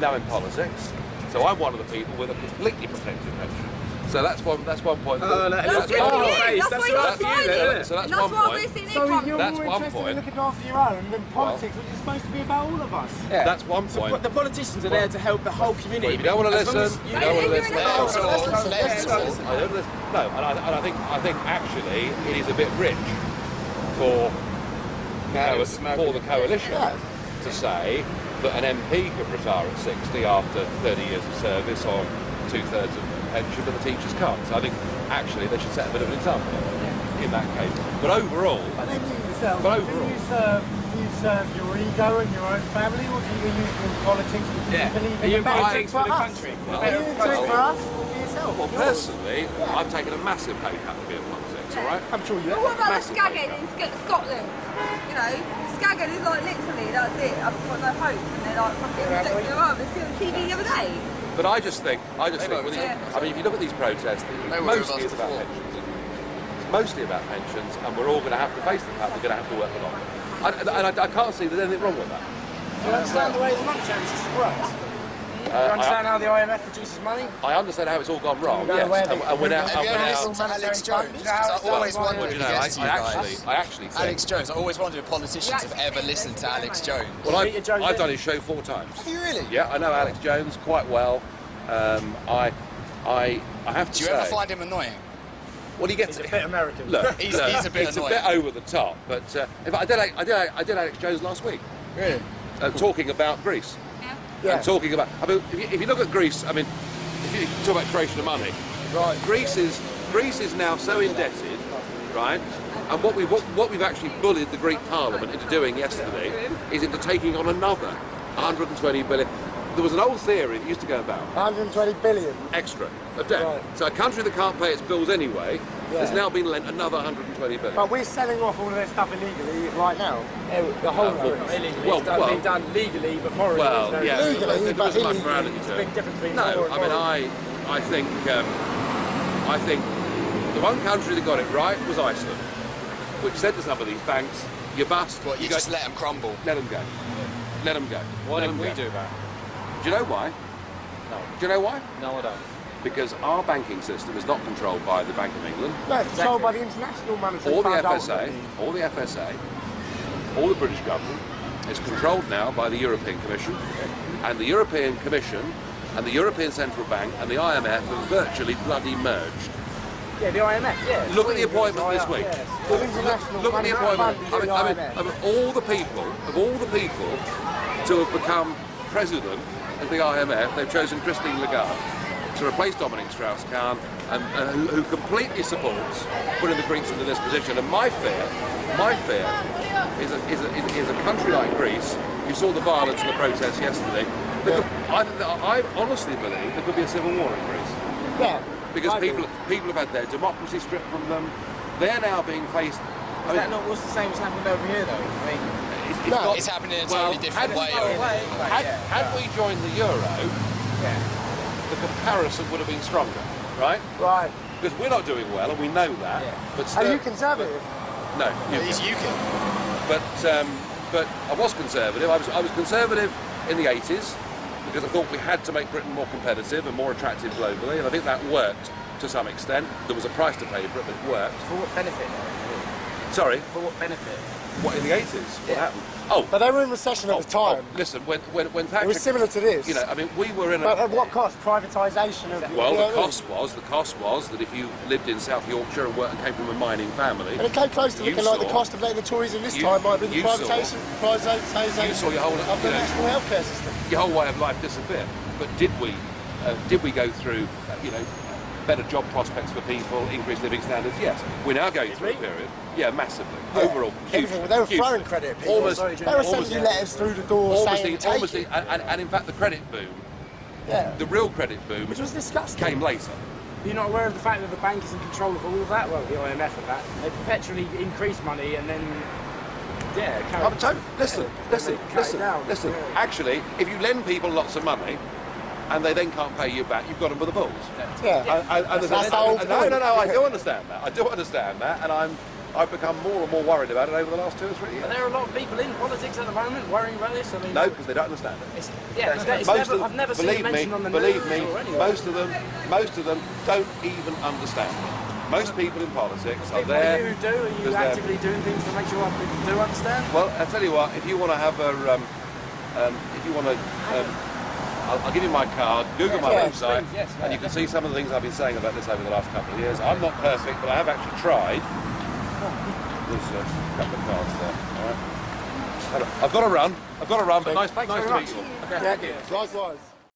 I'm now in politics, so I'm one of the people with a completely protected pension. So that's one point. So that's one point. So you're that's more one interested point. in looking after your own than politics, which is supposed to be about all of us. Yeah. That's one point. So the politicians are there to help the whole community. Well, if you don't want to listen, you don't want to listen. Listen. No, and I think actually it is a bit rich for the coalition to say that an MP can retire at 60 after 30 years of service on 2/3 of pension, but the teachers can't. So I think actually they should set a bit of an example in that case. But overall, do you serve your ego and your own family, or do you use it in politics? Are you in politics for the country? Are you doing it for us or for yourself? well, personally, I've taken a massive pay cut to be in politics. All right. I'm sure you But what about the Massive Skaghead pay in Scotland? You know, Skaghead is like literally, that's it. I've got no hope, and they're like fucking rejecting their arm. I see on TV the other day. But I just think, I mean, if you look at these protests, mostly it's about pensions. It's mostly about pensions, and we're all going to have to face the fact we're going to have to work a lot. I can't see there's anything wrong with that. Do you understand the way the money services works? Do you understand how the IMF produces money? I understand how it's all gone wrong, yes. And we're now... Have you ever listened to Alex Jones? Because I always wondered if you guys... I actually think... Alex Jones, I always wondered if politicians have ever listened to Alex Jones. Well, I've done his show 4 times. Have you really? Yeah, I know Alex Jones quite well. I have to say... Do you ever find him annoying? Well, he gets He's a bit American. Look, he's a bit it's annoying. a bit over the top, but in fact, I did Alex Jones last week. Really? Talking about Greece. Yeah. And talking about, I mean, if you look at Greece, I mean, if you talk about creation of money, right? Greece is now so indebted, right? And what we've actually bullied the Greek Parliament into doing yesterday is into taking on another 120 billion. There was an old theory that used to go about 120 billion extra of debt. Right. So a country that can't pay its bills anyway has now been lent another 120 billion. But we're selling off all of their stuff illegally right now. The whole Not illegally. Well, It's being done legally, but morally. Well, there's no yeah, Legally, there isn't much but morality It's a to big it. difference between No, law and moral. I think the one country that got it right was Iceland, which said to some of these banks, "You bust." What, you just let them crumble? Let them go. Let them go. Why Let don't them we go. do that? Do you know why? No. Do you know why? No, I don't. Because our banking system is not controlled by the Bank of England, No, it's controlled by the International Monetary or the Fund. FSA, or the FSA, or the British government. It's controlled now by the European Commission, and the European Commission and the European Central Bank and the IMF have virtually bloody merged. Yeah, the IMF, yeah. Look at the appointment this week. The International Look at the Monetary appointment. Fund is the IMF. Of all the people to have become president of the IMF, they've chosen Christine Lagarde to replace Dominic Strauss-Kahn, and who completely supports putting the Greeks into this position. And my fear is a country like Greece. You saw the violence in the protests yesterday. I honestly believe there could be a civil war in Greece. Yeah. Because people have had their democracy stripped from them. They're now being faced. Is that not what's the same as happened over here, though? I mean, It's happening in a totally different way. Had we joined the euro, the comparison would have been stronger, right? Right. Because we're not doing well, and we know that. Yeah. But still, Are you conservative? No, It's UKIP. but I was conservative. I was conservative in the 80s because I thought we had to make Britain more competitive and more attractive globally, and I think that worked to some extent. There was a price to pay for it, but it worked. for what benefit? Sorry, For what benefit? what in the 80s? What happened? Oh, But they were in recession at the time. listen, when Thatcher, It was similar to this. you know, I mean, we were in a. But at what cost? Privatisation of... Well, you know the what I mean? cost was that if you lived in South Yorkshire and came from a mining family, And it came close to you looking like the saw- cost of letting the Tories in this you- time might be the you saw- privatisation you saw your whole, of the you know, national healthcare system. your whole way of life disappear. But did we go through, better job prospects for people, increased living standards? Yes. We're now going through a period. Yeah, massively. Yeah. Overall, huge. Everything. They were huge. throwing credit at people. Almost, They were sending you letters through the door saying, take it. and in fact, the credit boom, Yeah. the real credit boom, Which was disgusting. came later. You're not aware of the fact that the bank is in control of all of that? Well, the IMF of that. They perpetually increase money and then, Listen. Actually, if you lend people lots of money, and they then can't pay you back, you've got them with the balls. Yeah. No, I do understand that. And I've become more and more worried about it over the last 2 or 3 years. But there are a lot of people in politics at the moment worrying about this. I mean, no, because they don't understand it. I've never seen it mentioned on the news. Believe me, most of them don't even understand it. Most people in politics are there. People who do, are you actively doing things to make sure people do understand? Well, I'll tell you what, if you want to have a, I'll give you my card, Google my website, and you can see some of the things I've been saying about this over the last couple of years. I'm not perfect, but I have actually tried. There's a couple of cards there. All right. I've got to run, but nice to meet you all. Yeah, likewise.